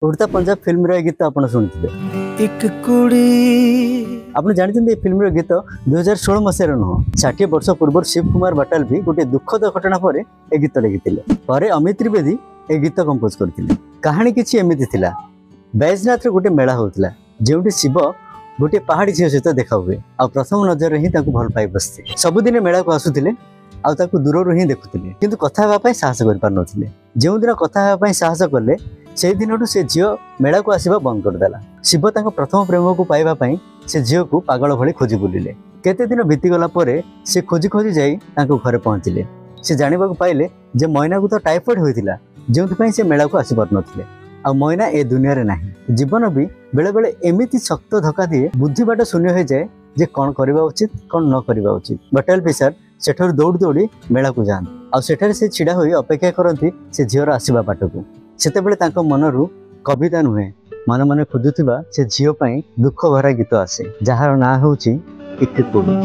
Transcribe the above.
उड़ता पंजाब फिल्म रो गीत आपण सुनिथिबे एक कुड़ी आपण जानते फिल्म रो गीत 2016 मसीह नुह 60 वर्ष पूर्व शिव कुमार बटाल भी गोटे दुखद घटना पर ए गीत लिखिथिले पर अमित त्रिवेदी ए गीत कंपोज करथिले। कहानी किछि एमिति थिला। बैजनाथ रो गोटे मेला होतला जेउठी शिव गोटे पहाड़ी झील सहित देखा हुए आ प्रथम नजर ही ताकू भल पाई बसते सबुदिन मेला को आसुथिले आ ताकू दूरରୁ ही देखुथिले किंतु कथा हेबा पई साहस कर पार नथिले। जेउ दिन कथा हेबा पई साहस करले से दिन से झील मेला को आसवा बंद करदेला। शिव तांको प्रथम प्रेम को पाइबा पई से झील को पागल भली खोजी बुलिले। केते दिन बीतीगला परे से खोजी खोजी जाई तांको घरे पहुंचिले। से जानिबा को पाइले जे मैना को तो टाइफॉइड होइतिला जेउथि पई से मेला को आसी पार नथिले आ मैना ए दुनिया रे नाही। जीवन भी बेले बेले एमिति शक्त धक्का दिए बुद्धि बाट शून्य हो जाए जे कौन करबा उचित कौन न करबा उचित। बटाल पिसार सेठर दौड़ दौड़ी मेला को जान आ सेठर से छिड़ा होई अपेक्षा करंती से झीवर आसीबा बाट को। सेतेबेले तांको मनरु कविता नुहे मन मन खोजुथिबा से झील पई दुख भरा गीत आसे जहार ना होउची एक कुड़ी।